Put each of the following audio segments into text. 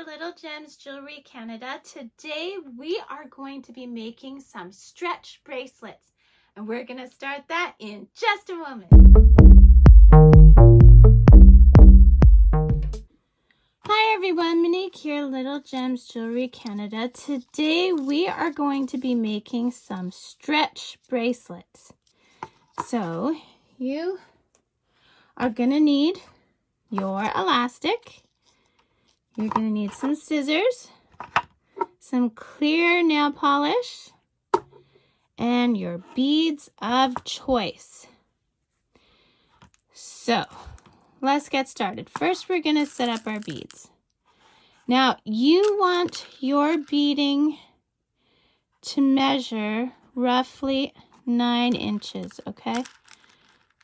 Little Gems Jewelry Canada. Today we are going to be making some stretch bracelets, and we're going to start that in just a moment. Hi everyone, Monique here, Little Gems Jewelry Canada. Today we are going to be making some stretch bracelets. So you are going to need your elastic. You're going to need some scissors, some clear nail polish, and your beads of choice. So let's get started. First, we're going to set up our beads. Now, you want your beading to measure roughly 9 inches, okay?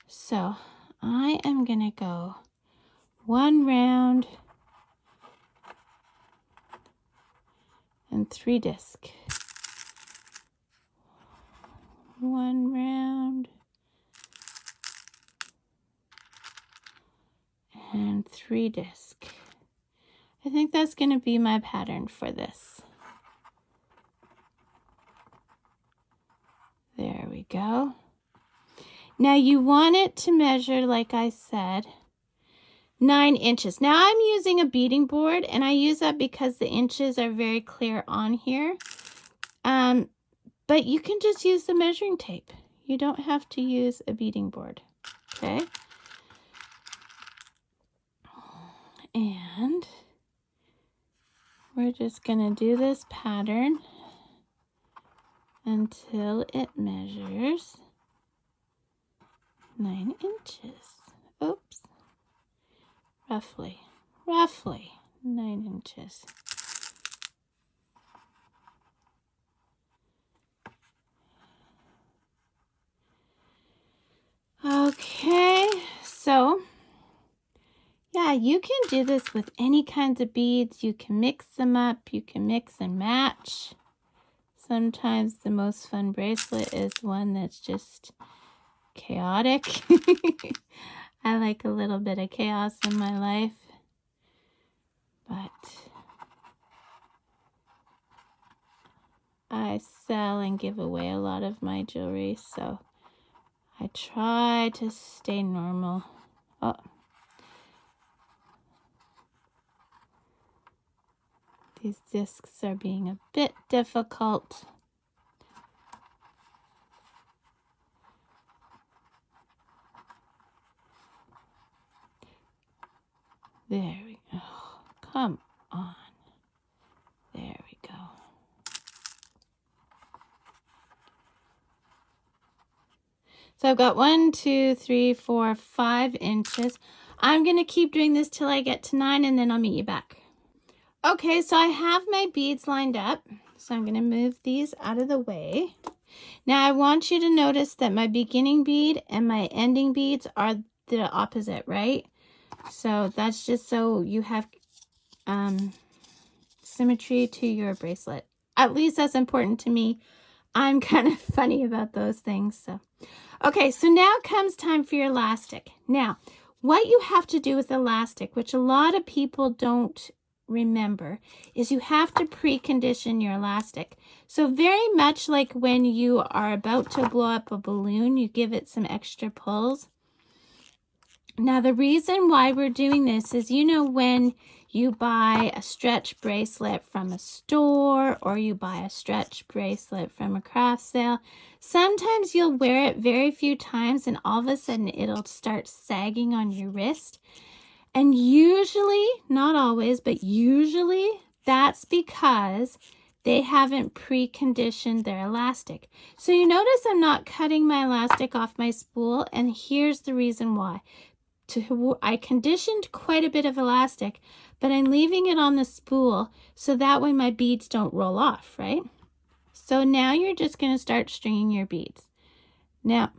So I am going to go one round and 3 discs. One round and 3 discs. I think that's going to be my pattern for this. There we go. Now you want it to measure, like I said, 9 inches. Now I'm using a beading board, and I use that because the inches are very clear on here. But you can just use the measuring tape. You don't have to use a beading board, okay? And we're just going to do this pattern until it measures 9 inches. Oops. Roughly 9 inches. Okay, so yeah, you can do this with any kinds of beads. You can mix them up, you can mix and match. Sometimes the most fun bracelet is one that's just chaotic. I like a little bit of chaos in my life, but I sell and give away a lot of my jewelry, so I try to stay normal. Oh. These discs are being a bit difficult. There we go. Come on. There we go. So I've got 1, 2, 3, 4, 5 inches. I'm going to keep doing this till I get to 9, and then I'll meet you back. Okay, so I have my beads lined up. So I'm going to move these out of the way. Now I want you to notice that my beginning bead and my ending beads are the opposite, right? So that's just so you have symmetry to your bracelet. At least that's important to me. I'm kind of funny about those things. So, okay, so now comes time for your elastic. Now, what you have to do with elastic, which a lot of people don't remember, is you have to precondition your elastic. So very much like when you are about to blow up a balloon, you give it some extra pulls. Now, the reason why we're doing this is, you know, when you buy a stretch bracelet from a store or you buy a stretch bracelet from a craft sale, sometimes you'll wear it very few times and all of a sudden it'll start sagging on your wrist. And usually, not always, but usually that's because they haven't preconditioned their elastic. So you notice I'm not cutting my elastic off my spool, and here's the reason why. I conditioned quite a bit of elastic, but I'm leaving it on the spool so that way my beads don't roll off, right? So now you're just going to start stringing your beads. Now,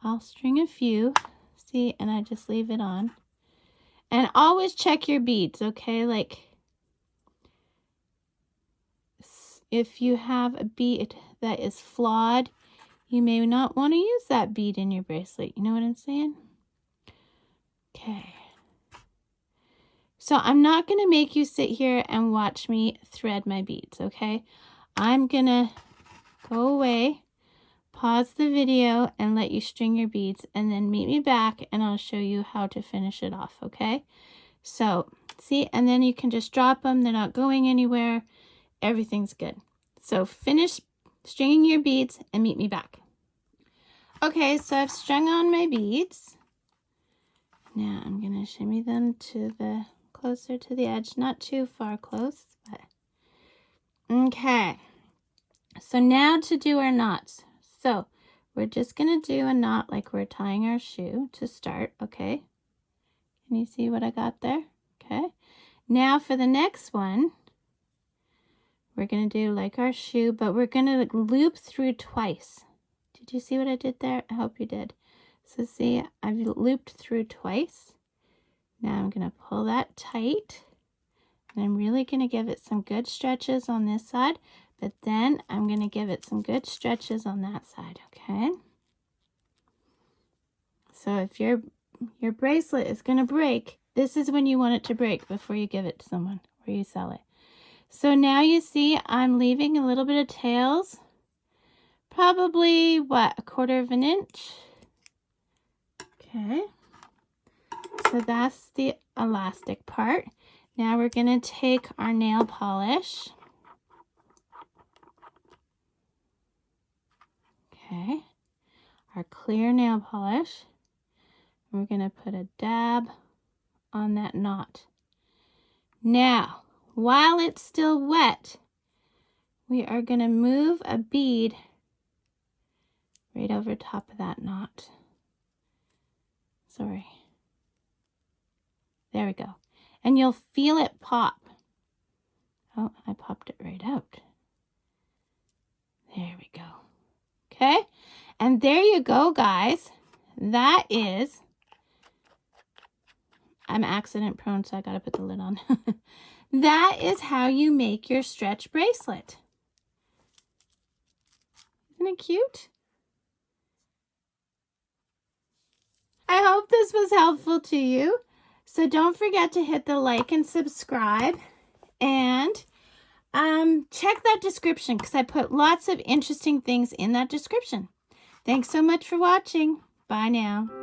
I'll string a few, see, and I just leave it on. And always check your beads, okay? Like, if you have a bead that is flawed, you may not want to use that bead in your bracelet. You know what I'm saying? Okay. So I'm not going to make you sit here and watch me thread my beads, okay? I'm going to go away, pause the video, and let you string your beads, and then meet me back and I'll show you how to finish it off, okay? So, see, and then you can just drop them. They're not going anywhere. Everything's good. So finish stringing your beads and meet me back. Okay, so I've strung on my beads. Now I'm going to shimmy them to the closer to the edge, not too far close, but okay. So now to do our knots. So we're just going to do a knot like we're tying our shoe to start, okay? Can you see what I got there? Okay. Now for the next one, we're going to do like our shoe, but we're going to loop through twice. Did you see what I did there? I hope you did. So see, I've looped through twice. Now I'm going to pull that tight. And I'm really going to give it some good stretches on this side, but then I'm going to give it some good stretches on that side, okay? So if your bracelet is going to break, this is when you want it to break before you give it to someone or you sell it. So now you see I'm leaving a little bit of tails, probably what, 1/4 of an inch. Okay, so that's the elastic part. Now we're going to take our nail polish. Okay, our clear nail polish. We're going to put a dab on that knot. Now, while it's still wet, we are going to move a bead right over top of that knot. Sorry. There we go. And you'll feel it pop. Oh, I popped it right out. There we go. Okay, and there you go, guys. That is, I'm accident prone, so I gotta put the lid on. That is how you make your stretch bracelet. Isn't it cute? I hope this was helpful to you. So don't forget to hit the like and subscribe, and check that description because I put lots of interesting things in that description. Thanks so much for watching. Bye now.